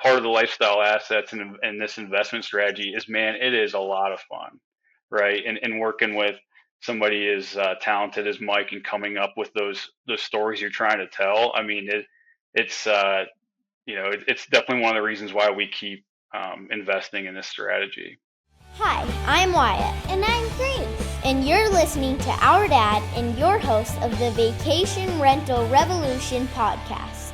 part of the lifestyle assets and this investment strategy is, man, it is a lot of fun, right? And working with somebody as talented as Mike and coming up with those stories you're trying to tell. I mean, it's it's definitely one of the reasons why we keep investing in this strategy. Hi, I'm Wyatt. And I'm Grace. And you're listening to Our Dad and your host of the Vacation Rental Revolution podcast.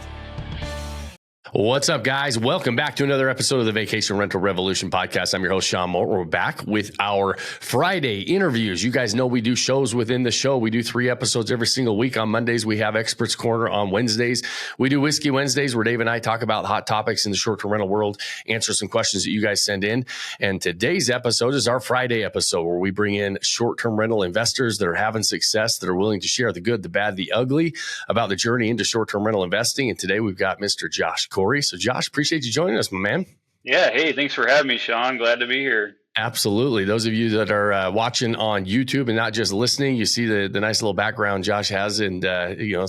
What's up, guys? Welcome back to another episode of the Vacation Rental Revolution podcast. I'm your host, Shawn Moore. We're back with our Friday interviews. You guys know we do shows within the show. We do 3 episodes every single week. On Mondays, we have Experts Corner. On Wednesdays, we do Whiskey Wednesdays, where Dave and I talk about hot topics in the short-term rental world, answer some questions that you guys send in. And today's episode is our Friday episode, where we bring in short-term rental investors that are having success, that are willing to share the good, the bad, the ugly about the journey into short-term rental investing. And today we've got Mr. Josh Corey. So Josh, appreciate you joining us, my man. Yeah. Hey, thanks for having me, Shawn. Glad to be here. Absolutely. Those of you that are watching on YouTube and not just listening, you see the nice little background Josh has, and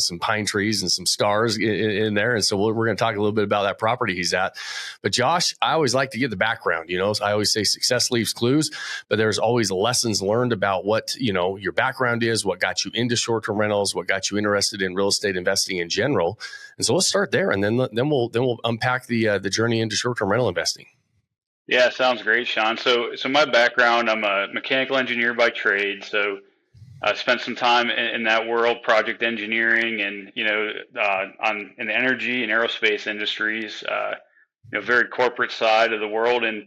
some pine trees and some stars in there. And so we're going to talk a little bit about that property he's at. But Josh, I always like to get the background. I always say success leaves clues, but there's always lessons learned about what your background is, what got you into short-term rentals, what got you interested in real estate investing in general. And so let's start there, and then we'll unpack the journey into short-term rental investing. Yeah, sounds great, Shawn. So my background, I'm a mechanical engineer by trade. So I spent some time in that world, project engineering, and in the energy and aerospace industries. Very corporate side of the world, and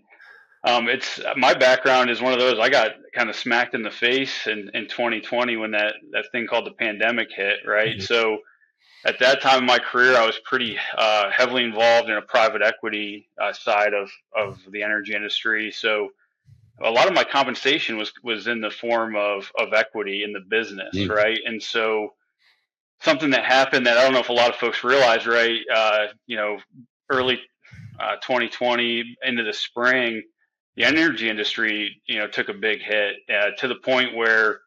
it's my background is one of those. I got kind of smacked in the face in 2020 when that thing called the pandemic hit, right? Mm-hmm. So at that time in my career, I was pretty heavily involved in a private equity side of the energy industry. So a lot of my compensation was in the form of equity in the business, right? And so something that happened that I don't know if a lot of folks realize, right? Early 2020 into the spring, the energy industry, took a big hit to the point where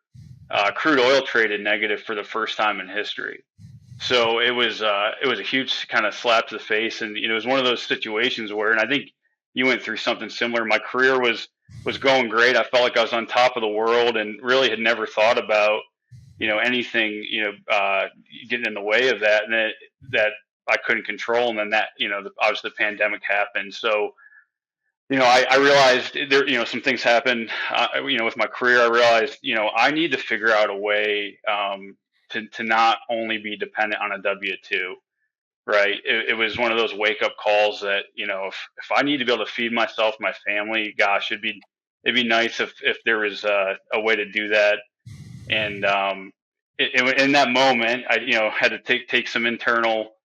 crude oil traded negative for the first time in history. So it was a huge kind of slap to the face, and it was one of those situations where, and I think you went through something similar. My career was going great. I felt like I was on top of the world, and really had never thought about anything getting in the way of that, and that I couldn't control. And then that obviously the pandemic happened. So I realized there some things happened with my career. I realized I need to figure out a way to not only be dependent on a W-2, right? It was one of those wake up calls that, if I need to be able to feed myself, my family, gosh, it'd be nice if there was a way to do that. And in that moment, I had to take some internal,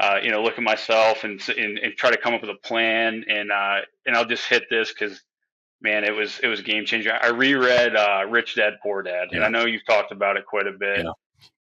look at myself and try to come up with a plan. And I'll just hit this because, man, it was a game changer. I reread Rich Dad Poor Dad, and I know you've talked about it quite a bit. Yeah.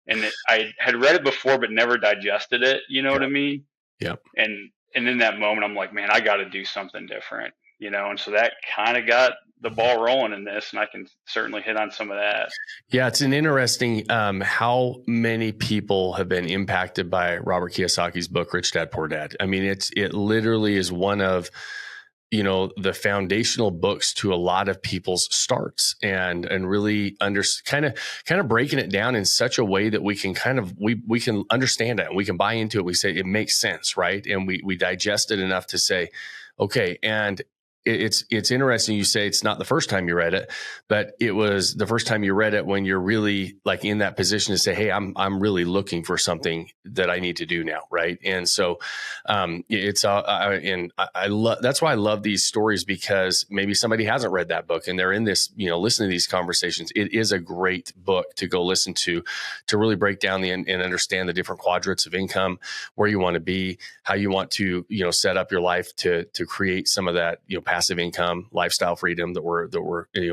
And I had read it before, but never digested it. You know what I mean? Yeah. And in that moment, I'm like, man, I got to do something different. And so that kind of got the ball rolling in this, and I can certainly hit on some of that. Yeah, it's an interesting how many people have been impacted by Robert Kiyosaki's book, Rich Dad Poor Dad. I mean, it literally is one of the foundational books to a lot of people's starts, and really kind of breaking it down in such a way that we can we can understand it and we can buy into it. We say it makes sense, right? And we digest it enough to say, okay. And it's interesting. You say it's not the first time you read it, but it was the first time you read it when you're really like in that position to say, hey, I'm really looking for something that I need to do now. Right. And so, that's why I love these stories, because maybe somebody hasn't read that book and they're in this, listening to these conversations. It is a great book to go listen to really break down and understand the different quadrants of income, where you want to be, how you want to, set up your life to create some of that, passive income, lifestyle freedom that we're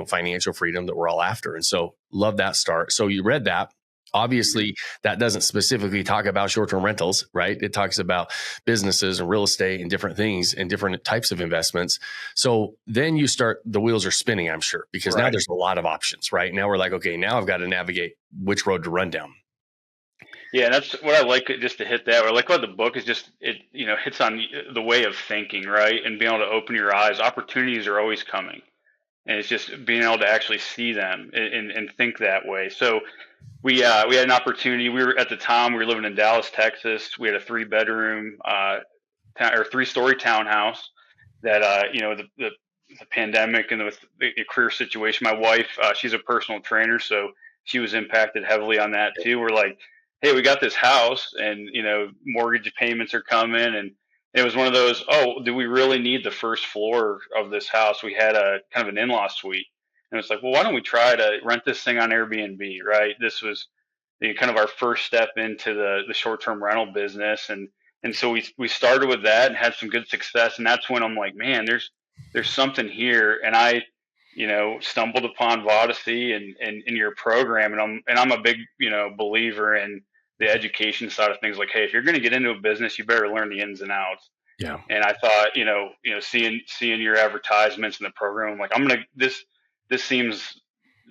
financial freedom that we're all after. And so love that start. So you read that. Obviously, that doesn't specifically talk about short-term rentals, right? It talks about businesses and real estate and different things and different types of investments. So then the wheels are spinning, I'm sure, because now there's a lot of options, right? Now we're like, okay, now I've got to navigate which road to run down. Yeah, that's what I like. Just to hit that, what I like about the book is just it, hits on the way of thinking, right, and being able to open your eyes. Opportunities are always coming, and it's just being able to actually see them and think that way. So we had an opportunity. We were at the time we were living in Dallas, Texas. We had a 3 bedroom or 3 story townhouse that the pandemic and the career situation. My wife, she's a personal trainer, so she was impacted heavily on that too. We're like, hey, we got this house, and mortgage payments are coming, and it was one of those. Oh, do we really need the first floor of this house? We had a kind of an in-law suite, and it's like, well, why don't we try to rent this thing on Airbnb? Right? This was kind of our first step into the short-term rental business, and so we started with that and had some good success, and that's when I'm like, man, there's something here, and I stumbled upon Vodacy and in your program, and I'm a big believer in the education side of things. Like, hey, if you're going to get into a business, you better learn the ins and outs. Yeah. And I thought, seeing your advertisements in the program, I'm like, this seems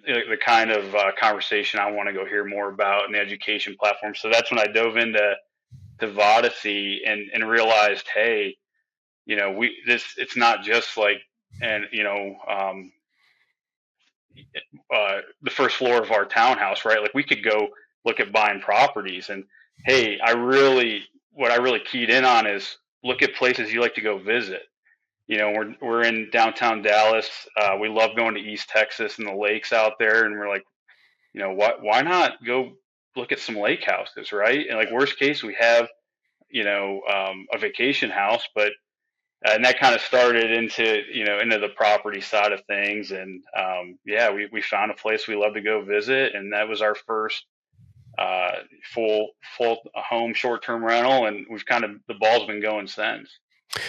the kind of conversation I want to go hear more about in the education platform. So that's when I dove into Vodacy and realized, hey, it's not just like, and the first floor of our townhouse, right? Like, we could go look at buying properties, and hey, what I really keyed in on is look at places you like to go visit. We're in downtown Dallas. We love going to East Texas and the lakes out there, and we're like, why not go look at some lake houses, right? And like, worst case, we have a vacation house, but and that kind of started into the property side of things, and yeah, we found a place we love to go visit, and that was our first uh, full home short term rental, and we've kind of the ball's been going since.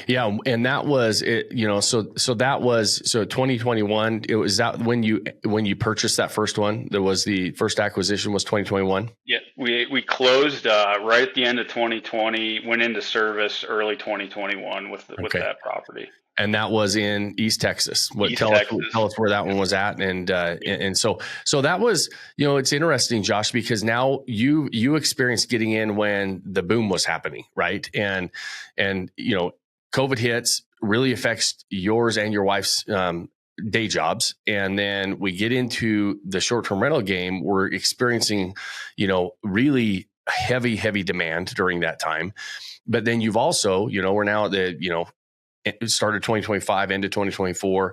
Yeah, and that was it. So that was 2021. It was that when you purchased that first one. There was the first acquisition was 2021. Yeah, we closed right at the end of 2020, went into service early 2021 with Okay. that property. And that was in East Texas. Tell us where that one was at, and so that was, it's interesting, Josh, because now you experienced getting in when the boom was happening, right? And COVID hits, really affects yours and your wife's day jobs, and then we get into the short-term rental game. We're experiencing, really heavy demand during that time, but then you've also, we're now at the it started 2025 into 2024,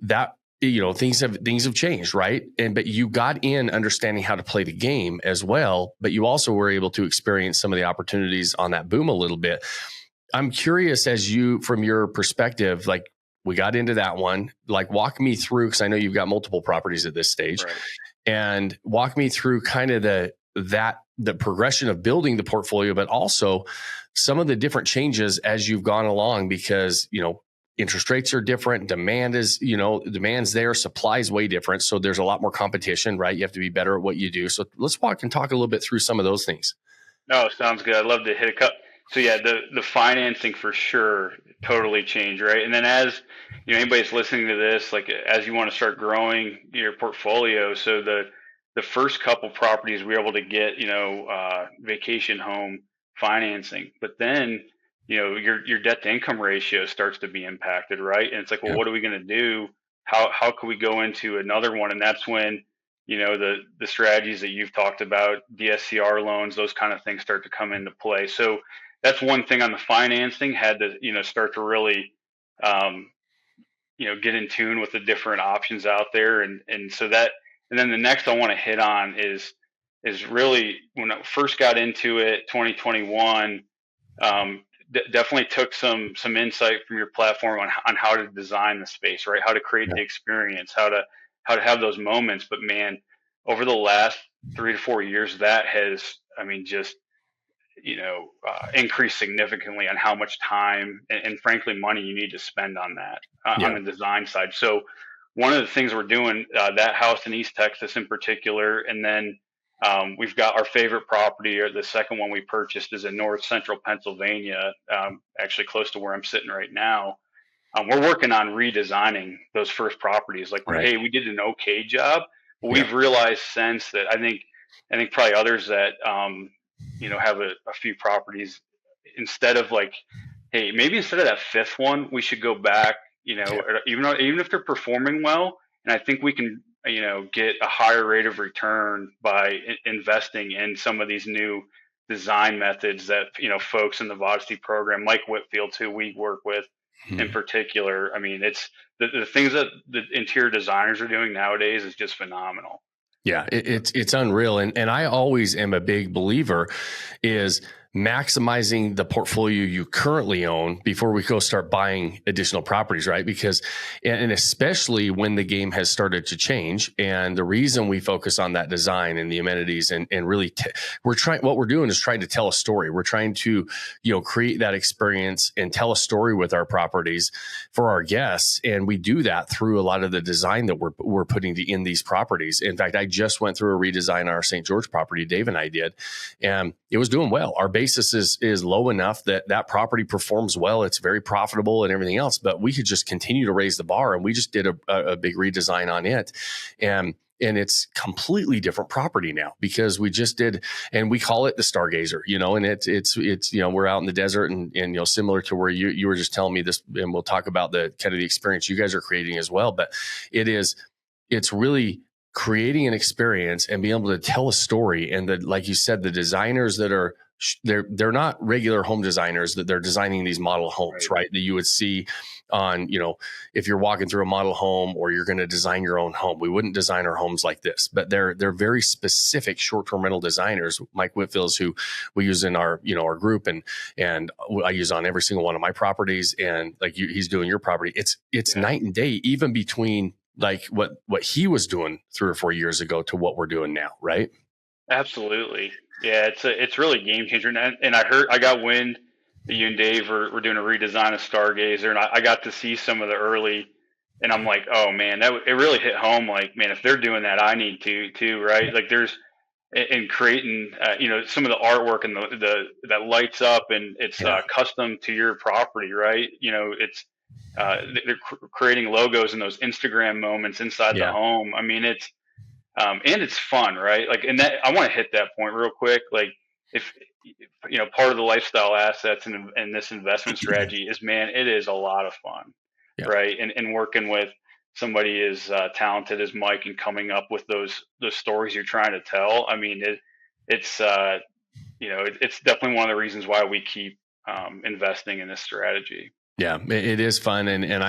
that things have changed, right? But you got in understanding how to play the game as well, but you also were able to experience some of the opportunities on that boom a little bit. I'm curious, from your perspective, like, we got into that one, like, walk me through, because I know you've got multiple properties at this stage, right, and walk me through kind of the progression of building the portfolio, but also some of the different changes as you've gone along, because interest rates are different, demand's there, supply's way different, so there's a lot more competition, right? You have to be better at what you do. So let's walk and talk a little bit through some of those things. No, sounds good. I'd love to hit a couple. So yeah, the financing for sure totally changed, right? And then as anybody's listening to this, like, as you want to start growing your portfolio, so the first couple properties we were able to get vacation home financing, but then your debt to income ratio starts to be impacted, right? And it's like, well, what are we going to do? How can we go into another one? And that's when the strategies that you've talked about, DSCR loans, those kind of things start to come into play. So that's one thing on the financing, had to start to really get in tune with the different options out there, and so that, and then the next I want to hit on is really when I first got into it, 2021. Definitely took some insight from your platform on how to design the space, right? How to create the experience, how to have those moments. But man, over the last 3 to 4 years, that has, I mean, just increased significantly on how much time and frankly money you need to spend on that on the design side. So one of the things we're doing, that house in East Texas in particular, and then we've got our favorite property, or the second one we purchased, is in north central Pennsylvania, actually close to where I'm sitting right now. We're working on redesigning those first properties. Like, Right. hey, we did an okay job, but we've realized since that I think probably others that have a few properties instead of like, hey, maybe instead of that fifth one, we should go back, Yeah. even if they're performing well. And I think we can, get a higher rate of return by investing in some of these new design methods that, folks in the Vodesty program, like Whitfield, who we work with in Mhm. particular. I mean, it's the things that the interior designers are doing nowadays is just phenomenal. Yeah, it's unreal, and I always am a big believer is maximizing the portfolio you currently own before we go start buying additional properties, right? Because and especially when the game has started to change, and the reason we focus on that design and the amenities and really we're trying, what we're doing is trying to tell a story. We're trying to create that experience and tell a story with our properties for our guests, and we do that through a lot of the design that we're putting in these properties. In fact, I just went through a redesign on our St. George property. Dave and I did, and it was doing well. Our basis is low enough that property performs well. It's very profitable and everything else, but we could just continue to raise the bar, and we just did a big redesign on it, and it's completely different property now because we just did, and we call it the Stargazer, and it's we're out in the desert, and similar to where you were just telling me this, and we'll talk about the kind of the experience you guys are creating as well. But it's really creating an experience and being able to tell a story. And like you said, the designers that are they're not regular home designers, that they're designing these model homes, right? That you would see on, if you're walking through a model home or you're going to design your own home. We wouldn't design our homes like this, but they're very specific short-term rental designers. Mike Whitfield's, who we use in our, our group, and I use on every single one of my properties, and like he's doing your property. It's night and day, even between like what he was doing 3 or 4 years ago to what we're doing now, right? Absolutely. Yeah, it's really a game changer. And I got wind that you and Dave were doing a redesign of Stargazer, and I got to see some of the early, and I'm like, oh man, it really hit home. Like, man, if they're doing that, I need to too, right? Like, there's in creating, some of the artwork and the that lights up, and it's custom to your property, right? It's they're creating logos and those Instagram moments inside the home. I mean, and it's fun, right? Like, and that I want to hit that point real quick. Like, if part of the lifestyle assets and this investment strategy is, man, it is a lot of fun, right? And working with somebody as talented as Mike and coming up with those stories you're trying to tell. I mean, it's it's definitely one of the reasons why we keep investing in this strategy. Yeah, it is fun. And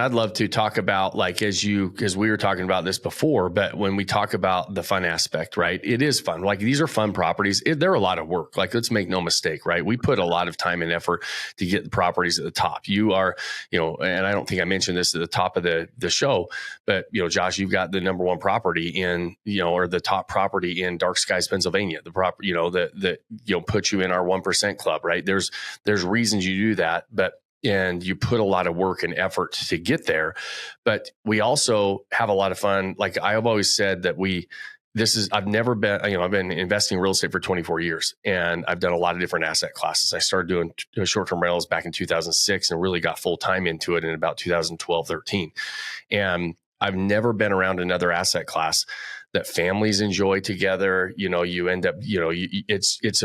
I'd love to talk about, like, because we were talking about this before, but when we talk about the fun aspect, right, it is fun. Like, these are fun properties. They're a lot of work. Like, let's make no mistake, right? We put a lot of time and effort to get the properties at the top. You are, and I don't think I mentioned this at the top of the show, but, Josh, you've got the number one property in, or the top property in Dark Skies, Pennsylvania, the property, that puts you in our 1% club, right? There's reasons you do that, and you put a lot of work and effort to get there. But we also have a lot of fun. Like, I've always said that I've never been, I've been investing in real estate for 24 years, and I've done a lot of different asset classes. I started doing short-term rentals back in 2006 and really got full time into it in about 2012, 13. And I've never been around another asset class that families enjoy together. You end up, it's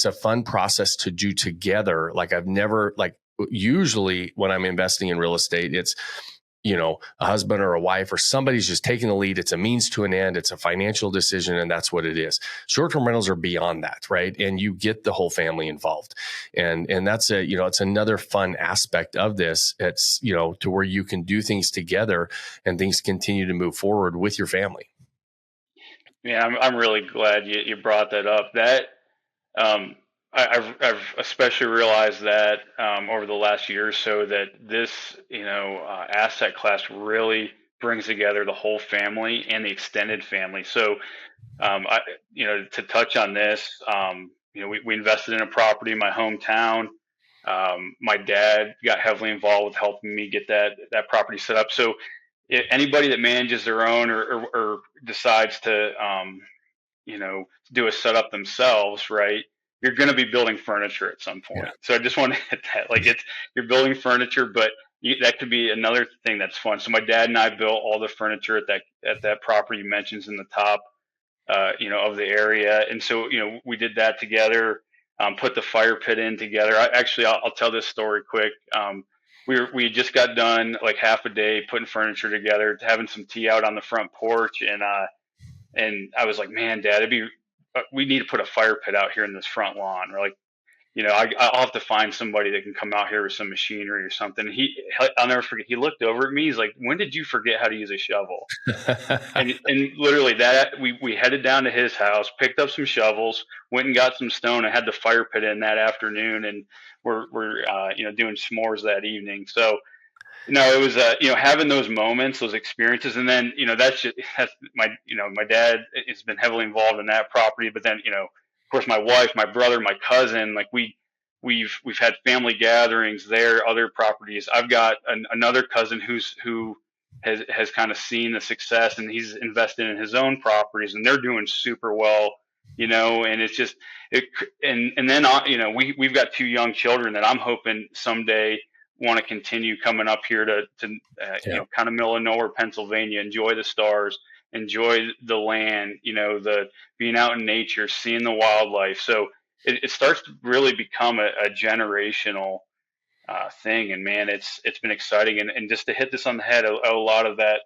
a fun process to do together. Like, I've never, like, usually when I'm investing in real estate, it's, a husband or a wife or somebody's just taking the lead. It's a means to an end. It's a financial decision, and that's what it is. Short-term rentals are beyond that, right? And you get the whole family involved. And that's it's another fun aspect of this. It's, to where you can do things together and things continue to move forward with your family. Yeah, I'm really glad you brought that up. That I've especially realized that over the last year or so, that this asset class really brings together the whole family and the extended family. So to touch on this, we invested in a property in my hometown. My dad got heavily involved with helping me get that property set up. So anybody that manages their own or decides to do a setup themselves, right? You're going to be building furniture at some point. So I just want to hit that. Like, you're building furniture, but that could be another thing that's fun. So my dad and I built all the furniture at that property you mentioned in the top. of the area. And so, we did that together, put the fire pit in together. I'll tell this story quick. We just got done like half a day putting furniture together, having some tea out on the front porch. And I was like, man, Dad, we need to put a fire pit out here in this front lawn. We're like, I'll have to find somebody that can come out here with some machinery or something. I'll never forget. He looked over at me. He's like, when did you forget how to use a shovel? And literally that we headed down to his house, picked up some shovels, went and got some stone, and had the fire pit in that afternoon. And we're doing s'mores that evening. So it was having those moments, those experiences, and then that's my dad has been heavily involved in that property, but then of course my wife, my brother, my cousin, like we've had family gatherings there, other properties. I've got another cousin who has kind of seen the success, and he's invested in his own properties, and they're doing super well. And it's just and then we've got two young children that I'm hoping someday want to continue coming up here to kind of middle of nowhere, Pennsylvania, enjoy the stars, enjoy the land, the being out in nature, seeing the wildlife. So it starts to really become a generational thing. And man, it's been exciting. And just to hit this on the head, a lot of that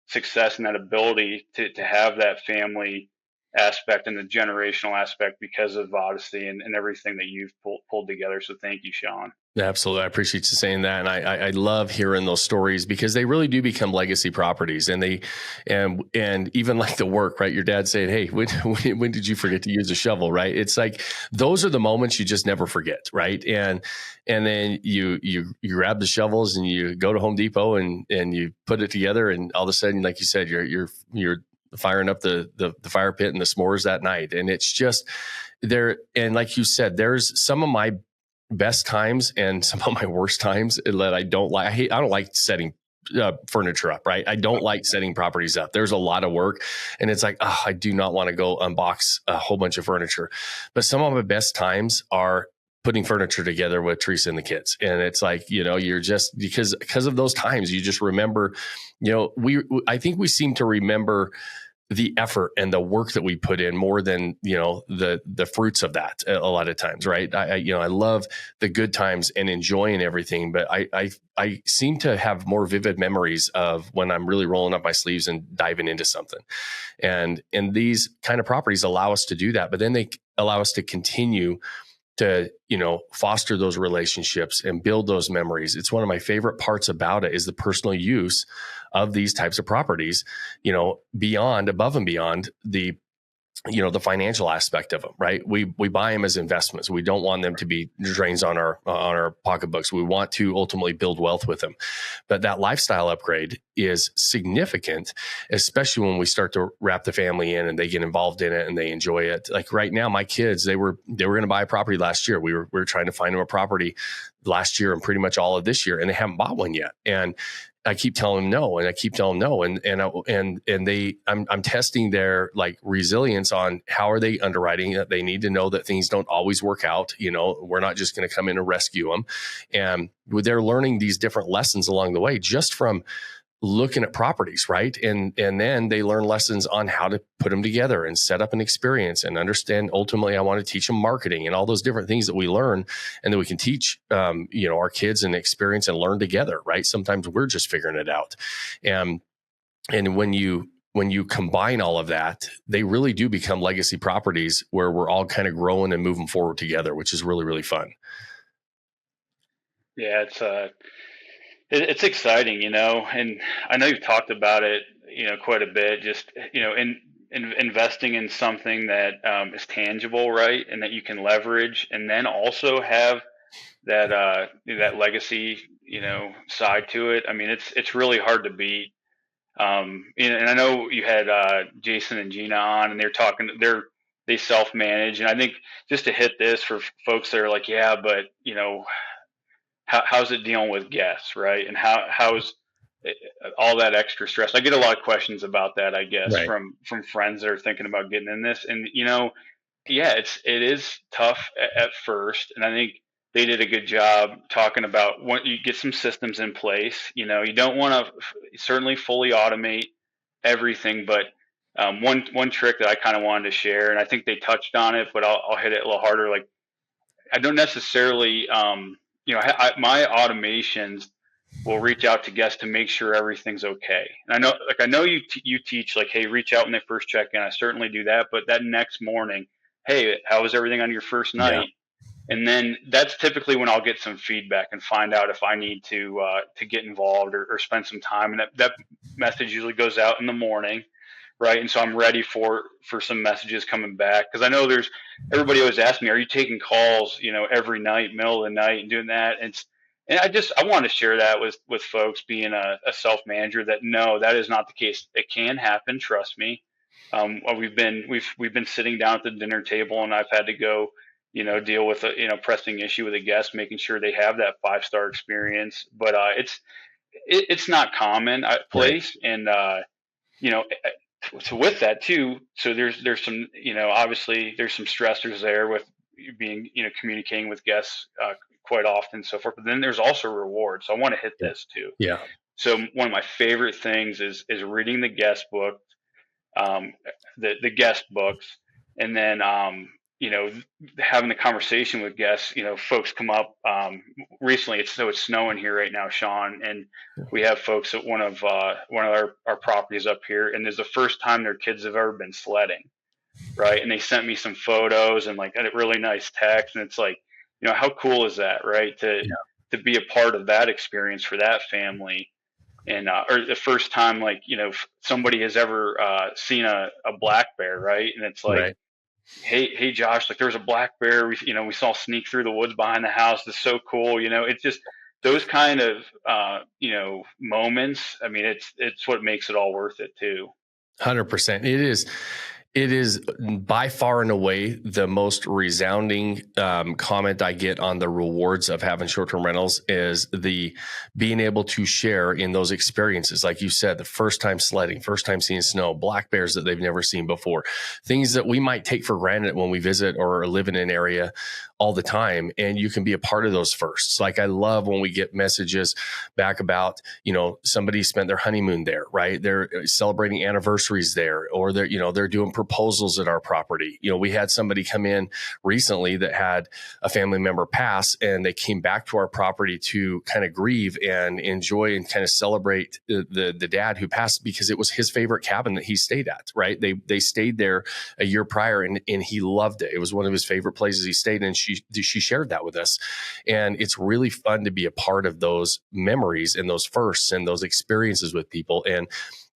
success and that ability to have that family aspect and the generational aspect because of Odyssey and everything that you've pulled together. So thank you, Shawn. Absolutely. I appreciate you saying that. And I love hearing those stories because they really do become legacy properties, and and even like the work, right? Your dad saying, hey, when did you forget to use a shovel? Right. It's like, those are the moments you just never forget. Right. And then you grab the shovels and you go to Home Depot and you put it together. And all of a sudden, like you said, you're firing up the fire pit and the s'mores that night. And it's just there. And like you said, there's some of my best times and some of my worst times that I don't like. I don't like setting furniture up, right? I don't like setting properties up. There's a lot of work, and it's like, I do not want to go unbox a whole bunch of furniture. But some of my best times are putting furniture together with Teresa and the kids. And it's like, you're just, because of those times, you just remember, I think we seem to remember the effort and the work that we put in more than the fruits of that a lot of times, right? I love the good times and enjoying everything, but I seem to have more vivid memories of when I'm really rolling up my sleeves and diving into something. And these kind of properties allow us to do that, but then they allow us to continue to foster those relationships and build those memories. It's one of my favorite parts about it is the personal use of these types of properties, above and beyond the financial aspect of them, right? We buy them as investments. We don't want them to be drains on our pocketbooks. We want to ultimately build wealth with them. But that lifestyle upgrade is significant, especially when we start to wrap the family in and they get involved in it and they enjoy it. Like right now, my kids, they were going to buy a property last year. We were trying to find them a property last year and pretty much all of this year, and they haven't bought one yet. And I keep telling them no, and I keep telling them no, I'm testing their like resilience on how are they underwriting it. They need to know that things don't always work out. We're not just going to come in and rescue them, and they're learning these different lessons along the way just from looking at properties, right? And then they learn lessons on how to put them together and set up an experience and understand. Ultimately, I want to teach them marketing and all those different things that we learn and that we can teach, our kids and experience and learn together, right? Sometimes we're just figuring it out. And when you combine all of that, they really do become legacy properties where we're all kind of growing and moving forward together, which is really, really fun. Yeah, it's exciting, and I know you've talked about it, quite a bit, just, in investing in something that is tangible, right? And that you can leverage, and then also have that legacy, side to it. I mean, it's really hard to beat. And I know you had Jason and Gina on, and they're talking, they self-manage. And I think just to hit this for folks that are like, yeah, but, how's it dealing with guests, right? And how's all that extra stress? I get a lot of questions about that, I guess, Right. from friends that are thinking about getting in this. And yeah, it is tough at first, and I think they did a good job talking about when you get some systems in place. You don't want to certainly fully automate everything, but One trick that I kind of wanted to share, and I think they touched on it, but I'll hit it a little harder. Like, I don't necessarily, my automations will reach out to guests to make sure everything's okay. And I know you teach like, hey, reach out when they first check in. I certainly do that, but that next morning, hey, how was everything on your first Yeah. night? And then that's typically when I'll get some feedback and find out if I need to get involved or spend some time. And that message usually goes out in the morning, right? And so I'm ready for some messages coming back, because I know everybody always asks me, are you taking calls, every night, middle of the night, and doing that? And I want to share that with folks, being a self manager, that no, that is not the case. It can happen, trust me. We've been sitting down at the dinner table, and I've had to go, deal with a pressing issue with a guest, making sure they have that 5-star experience. But it's not common place, right. And so with that too, so there's some, obviously there's some stressors there with being, communicating with guests quite often and so forth. But then there's also rewards. So I want to hit this too. Yeah. So one of my favorite things is reading the guest book, the guest books, and then having the conversation with guests. Folks come up. Recently, it's snowing here right now, Shawn, and we have folks at one of our properties up here, and there's the first time their kids have ever been sledding, right? And they sent me some photos and like a really nice text, and it's like, how cool is that, right? To be a part of that experience for that family. And or the first time, like, somebody has ever seen a black bear, right? And it's like, right. Hey, Josh, like, there was a black bear we saw sneak through the woods behind the house. It's so cool. It's just those kind of moments. I mean, it's what makes it all worth it too. 100%. It is by far and away the most resounding comment I get on the rewards of having short-term rentals is the being able to share in those experiences. Like you said, the first time sledding, first time seeing snow, black bears that they've never seen before, things that we might take for granted when we visit or live in an area all the time. And you can be a part of those firsts. Like, I love when we get messages back about, somebody spent their honeymoon there, right? They're celebrating anniversaries there, or they're doing proposals at our property. We had somebody come in recently that had a family member pass, and they came back to our property to kind of grieve and enjoy and kind of celebrate the dad who passed, because it was his favorite cabin that he stayed at, right? They stayed there a year prior, and he loved it. It was one of his favorite places he stayed in. She shared that with us. And it's really fun to be a part of those memories and those firsts and those experiences with people.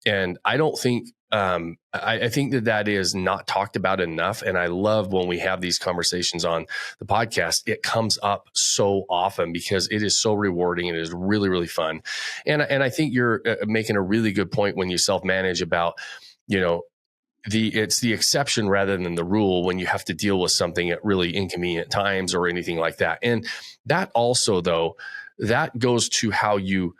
And I don't think, I think that is not talked about enough. And I love when we have these conversations on the podcast. It comes up so often because it is so rewarding and it is really, really fun. And I think you're making a really good point when you self-manage about, it's the exception rather than the rule when you have to deal with something at really inconvenient times or anything like that. And that also, though, that goes to how you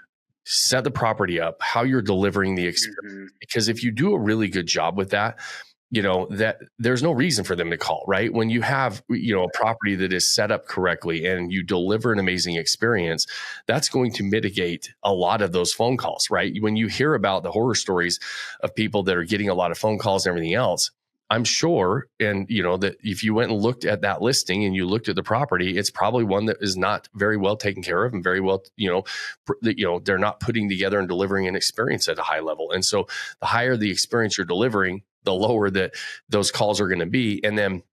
set the property up, how you're delivering the experience. Mm-hmm. Because if you do a really good job with that, that there's no reason for them to call, right? When you have, a property that is set up correctly and you deliver an amazing experience, that's going to mitigate a lot of those phone calls, right? When you hear about the horror stories of people that are getting a lot of phone calls and everything else, I'm sure, and that if you went and looked at that listing and you looked at the property, it's probably one that is not very well taken care of and very well, they're not putting together and delivering an experience at a high level. And so the higher the experience you're delivering, the lower that those calls are going to be. And then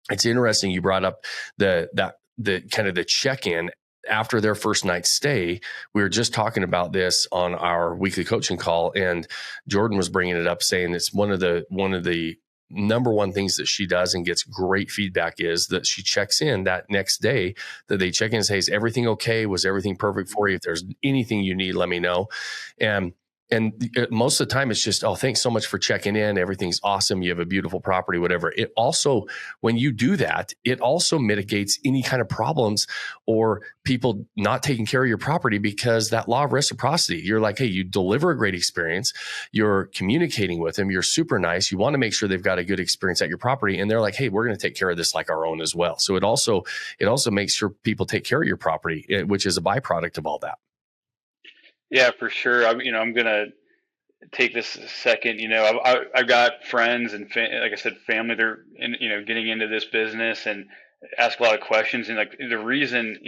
it's interesting you brought up the kind of the check-in after their first night stay. We were just talking about this on our weekly coaching call, and Jordan was bringing it up, saying it's one of the number one things that she does and gets great feedback is that she checks in that next day, that they check in and say, is everything okay? Was everything perfect for you? If there's anything you need, let me know. And most of the time it's just, oh, thanks so much for checking in. Everything's awesome. You have a beautiful property, whatever. It also, when you do that, it also mitigates any kind of problems or people not taking care of your property, because that law of reciprocity, you're like, hey, you deliver a great experience. You're communicating with them. You're super nice. You want to make sure they've got a good experience at your property. And they're like, hey, we're going to take care of this like our own as well. So it also makes sure people take care of your property, which is a byproduct of all that. Yeah, for sure. I'm gonna take this a second. I've got friends and like I said, family. They're getting into this business and ask a lot of questions. And like the reason,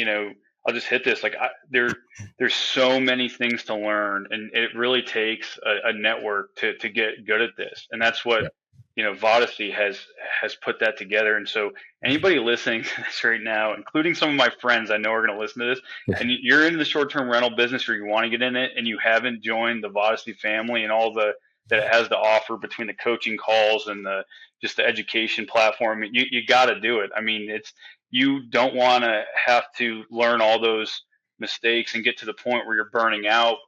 I'll just hit this. Like there's so many things to learn, and it really takes a network to get good at this. And that's what Vodacy has put that together. And so anybody listening to this right now, including some of my friends, I know are going to listen to this, and you're in the short-term rental business or you want to get in it and you haven't joined the Vodacy family and all that it has to offer between the coaching calls and just the education platform, you got to do it. I mean, you don't want to have to learn all those mistakes and get to the point where you're burning out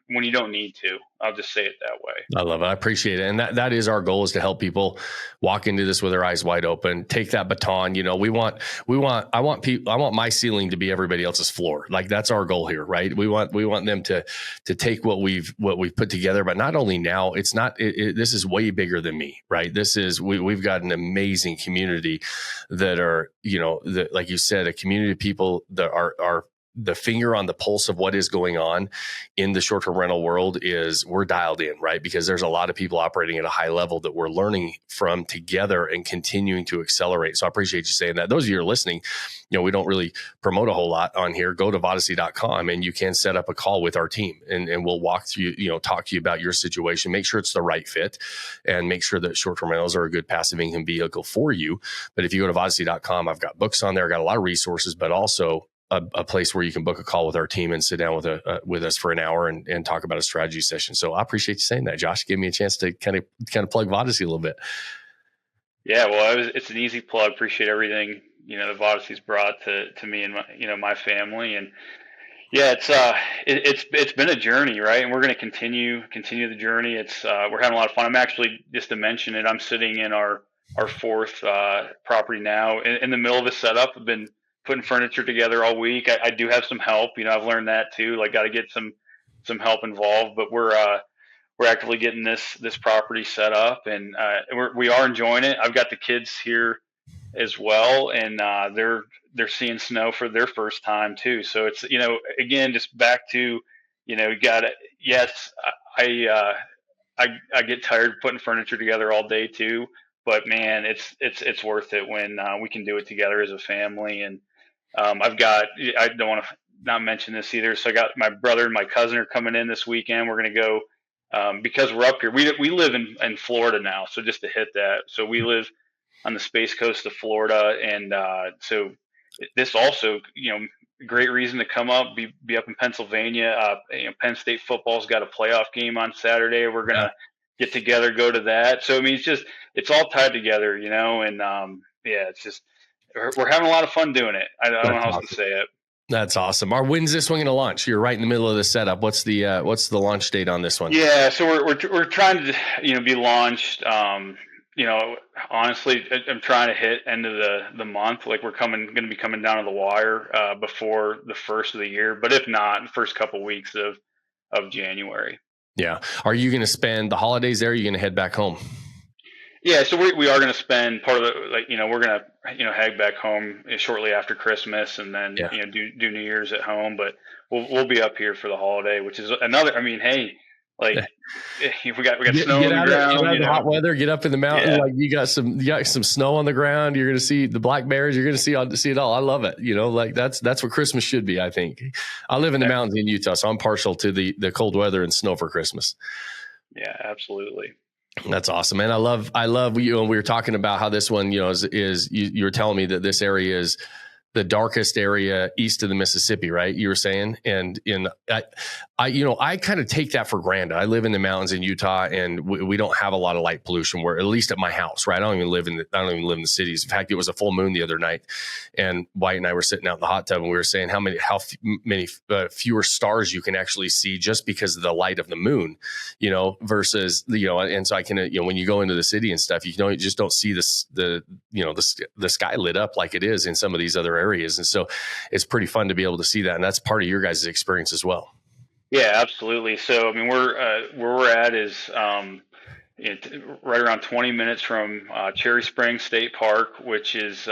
when you don't need to. I'll just say it that way. I love it. I appreciate it. And that is our goal, is to help people walk into this with their eyes wide open, take that baton. I want my ceiling to be everybody else's floor. Like that's our goal here, right? We want them to take what we've put together, but not only now, it's not, this is way bigger than me, right? We've got an amazing community that are, like you said, a community of people that are the finger on the pulse of what is going on in the short-term rental world. Is we're dialed in, right? Because there's a lot of people operating at a high level that we're learning from together and continuing to accelerate. So I appreciate you saying that. Those of you who are listening, we don't really promote a whole lot on here. Go to Vodacy.com and you can set up a call with our team and we'll walk through, talk to you about your situation, make sure it's the right fit, and make sure that short-term rentals are a good passive income vehicle for you. But if you go to Vodacy.com, I've got books on there, I've got a lot of resources, but also a place where you can book a call with our team and sit down with us for an hour and talk about a strategy session. So I appreciate you saying that, Josh. Give me a chance to kind of plug Vodacy a little bit. Yeah, well, it's an easy plug. Appreciate everything the Vodacy's brought to me and my family. And yeah, it's been a journey, right? And we're going to continue the journey. We're having a lot of fun. I'm actually, just to mention it, I'm sitting in our fourth property now in the middle of a setup. I've been putting furniture together all week. I do have some help. I've learned that too. Like, got to get some help involved. But we're actively getting this property set up, and we are enjoying it. I've got the kids here as well, and they're seeing snow for their first time too. So it's again, just back to you got to, yes, I get tired putting furniture together all day too, but man, it's worth it when we can do it together as a family. And I don't want to not mention this either. So I got my brother and my cousin are coming in this weekend. We're going to go because we're up here. We live in Florida now. So just to hit that, so we live on the Space Coast of Florida, and so this also, great reason to come up, be up in Pennsylvania. Penn State football's got a playoff game on Saturday. We're gonna get together, go to that. So I mean, it's all tied together, and yeah, it's just we're having a lot of fun doing it. I don't know how else to say it. That's awesome. When's this one going to launch? You're right in the middle of the setup. What's the launch date on this one? Yeah, so we're trying to be launched. Honestly, I'm trying to hit end of the month. Like, we're going to be coming down to the wire before the first of the year, but if not, the first couple weeks of January. Yeah. Are you going to spend the holidays there? Or are you going to head back home? Yeah, so we are going to spend part of we're going to head back home shortly after Christmas, and then do New Year's at home. But we'll be up here for the holiday, which is another. I mean, hey, like, we got snow on the ground. Get out of the hot weather. Get up in the mountain. Yeah. Like, you got some snow on the ground. You're going to see the black bears. You're going to see it all. I love it. Like, that's what Christmas should be. I think I live in the mountains in Utah, so I'm partial to the cold weather and snow for Christmas. Yeah, absolutely. That's awesome, man. I love. We were talking about how this one, is you were telling me that this area is the darkest area east of the Mississippi, right? You were saying, and I kind of take that for granted. I live in the mountains in Utah, and we don't have a lot of light pollution. Where, at least at my house, right? I don't even live in the cities. In fact, it was a full moon the other night, and White and I were sitting out in the hot tub, and we were saying how many fewer stars you can actually see just because of the light of the moon, versus and so I can when you go into the city and stuff, you just don't see the sky lit up like it is in some of these other areas. And so it's pretty fun to be able to see that. And that's part of your guys' experience as well. Yeah, absolutely. So, I mean, where we're at is right around 20 minutes from Cherry Springs State Park, which is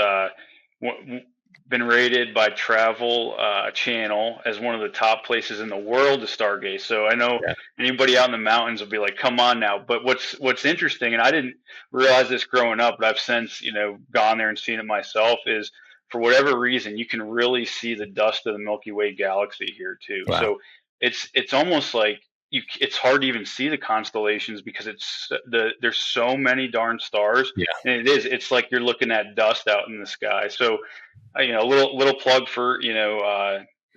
been rated by Travel Channel as one of the top places in the world to stargaze. So I know Yeah. anybody out in the mountains will be like, "Come on now!" But what's interesting, and I didn't realize this growing up, but I've since gone there and seen it myself. Is for whatever reason, you can really see the dust of the Milky Way galaxy here too. Wow. So it's almost like it's hard to even see the constellations because there's so many darn stars, Yeah. and it's like you're looking at dust out in the sky. So a little plug for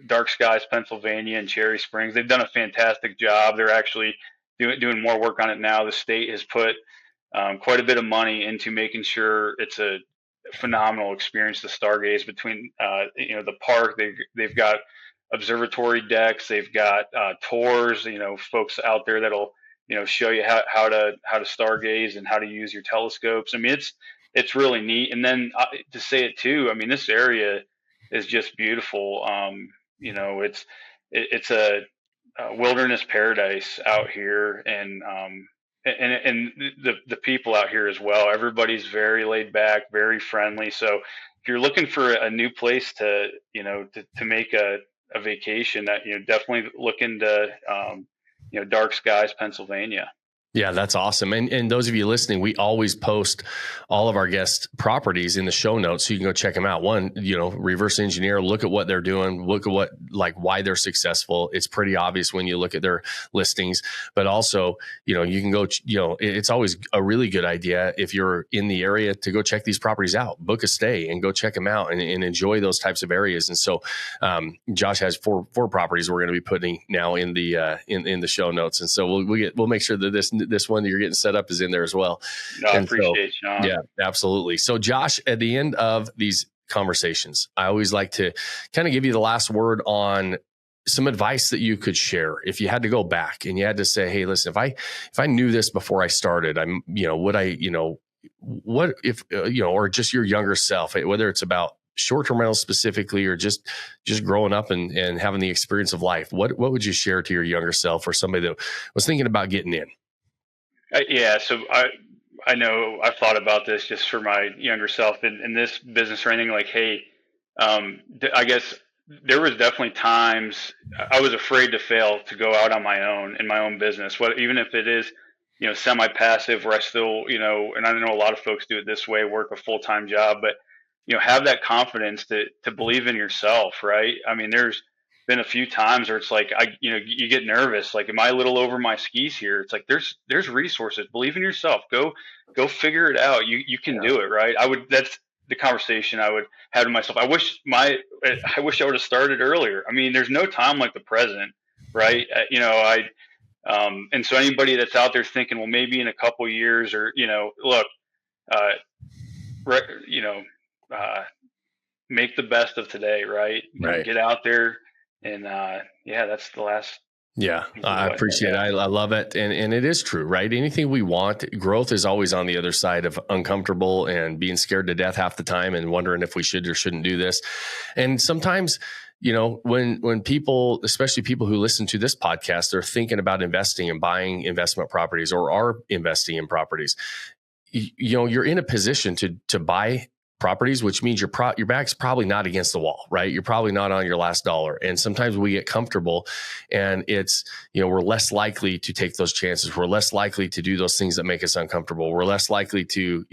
Dark Skies Pennsylvania and Cherry Springs. They've done a fantastic job. They're actually doing more work on it now. The state has put quite a bit of money into making sure it's a phenomenal experience to stargaze between the park. They've got observatory decks. They've got tours. Folks out there that'll show you how to stargaze and how to use your telescopes. I mean, it's really neat. And then to say it too, I mean, this area is just beautiful. It's a wilderness paradise out here, and the people out here as well. Everybody's very laid back, very friendly. So if you're looking for a new place to make a vacation, that definitely look into Dark Skies, Pennsylvania. Yeah, that's awesome. And those of you listening, we always post all of our guest properties in the show notes, so you can go check them out. One, reverse engineer, look at what they're doing, look at why they're successful. It's pretty obvious when you look at their listings, but also, you can go, it's always a really good idea if you're in the area to go check these properties out, book a stay and go check them out and enjoy those types of areas. And so, Josh has four properties we're going to be putting now in the show notes. And so we'll make sure that this one that you're getting set up is in there as well. No, I appreciate Shawn. Yeah, absolutely. So Josh, at the end of these conversations, I always like to kind of give you the last word on some advice that you could share. If you had to go back and you had to say, hey, listen, if I knew this before I started, what if, or just your younger self, whether it's about short-term rentals specifically, or just growing up and having the experience of life, what would you share to your younger self or somebody that was thinking about getting in? Yeah, so I know I've thought about this just for my younger self in this business or anything. Like, hey, I guess there was definitely times I was afraid to fail, to go out on my own in my own business. Even if it is semi-passive, where I still and I know a lot of folks do it this way, work a full-time job, but have that confidence to believe in yourself, right? I mean, there's been a few times where it's like you get nervous, like, am I a little over my skis here? It's like there's resources. Believe in yourself. Go figure it out. You can do it, right? That's the conversation I would have to myself. I wish I would have started earlier. I mean, there's no time like the present, right? And so anybody that's out there thinking, well, maybe in a couple years, or look, make the best of today, right? Right. Get out there. And that's the last. Yeah, I appreciate it. I love it. And it is true, right? Anything we want, growth is always on the other side of uncomfortable and being scared to death half the time and wondering if we should or shouldn't do this. And sometimes, when people, especially people who listen to this podcast, they're thinking about investing and buying investment properties or are investing in properties, you're in a position to buy properties, which means your back's probably not against the wall, right? You're probably not on your last dollar. And sometimes we get comfortable and it's, we're less likely to take those chances. We're less likely to do those things that make us uncomfortable. We're less likely to,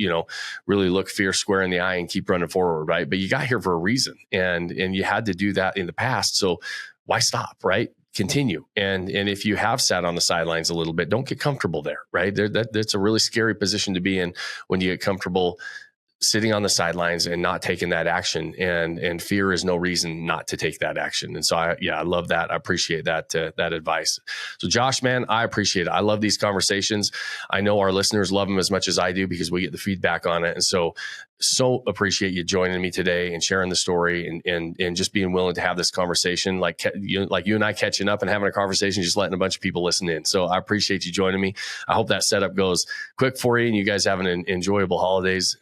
really look fear square in the eye and keep running forward, right? But you got here for a reason and you had to do that in the past. So why stop, right? Continue. And if you have sat on the sidelines a little bit, don't get comfortable there, right? That's a really scary position to be in when you get comfortable sitting on the sidelines and not taking that action, and fear is no reason not to take that action. And so I love that. I appreciate that advice. So Josh, man, I appreciate it. I love these conversations. I know our listeners love them as much as I do because we get the feedback on it. And so appreciate you joining me today and sharing the story and just being willing to have this conversation, like you and I catching up and having a conversation, just letting a bunch of people listen in. So I appreciate you joining me. I hope that setup goes quick for you and you guys have an enjoyable holidays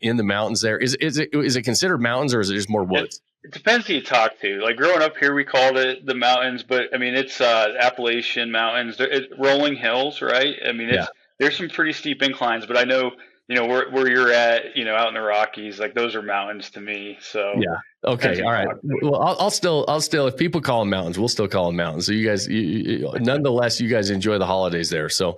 in the mountains there. Is it considered mountains or is it just more woods? It depends who you talk to. Like growing up here, we called it the mountains, but I mean, it's Appalachian mountains, rolling hills, right? I mean, there's some pretty steep inclines, but I know, where you're at, out in the Rockies, like those are mountains to me. So Okay. All right. Well, I'll still, if people call them mountains, we'll still call them mountains. So you guys, nonetheless, you guys enjoy the holidays there. So,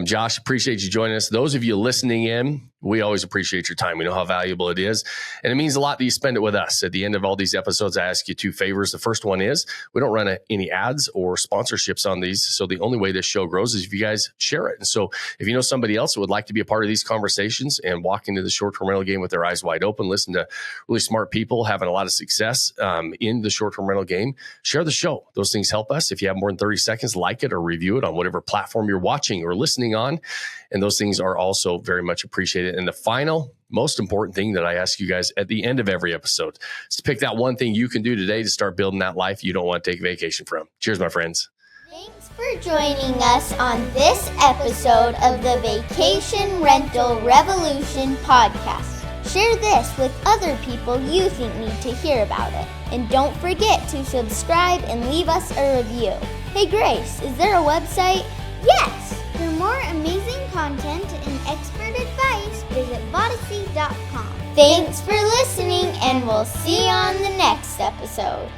Josh, appreciate you joining us. Those of you listening in, we always appreciate your time. We know how valuable it is. And it means a lot that you spend it with us. At the end of all these episodes, I ask you 2 favors. The first one is we don't run any ads or sponsorships on these. So the only way this show grows is if you guys share it. And so if you know somebody else who would like to be a part of these conversations and walk into the short-term rental game with their eyes wide open, listen to really smart people having a lot of success in the short-term rental game, share the show. Those things help us. If you have more than 30 seconds, like it or review it on whatever platform you're watching or listening on. And those things are also very much appreciated. And the final, most important thing that I ask you guys at the end of every episode is to pick that one thing you can do today to start building that life you don't want to take vacation from. Cheers, my friends. Thanks for joining us on this episode of the Vacation Rental Revolution podcast. Share this with other people you think need to hear about it. And don't forget to subscribe and leave us a review. Hey Grace, is there a website? Yes! For more amazing content and expert advice, visit Vodacy.com. Thanks for listening, and we'll see you on the next episode.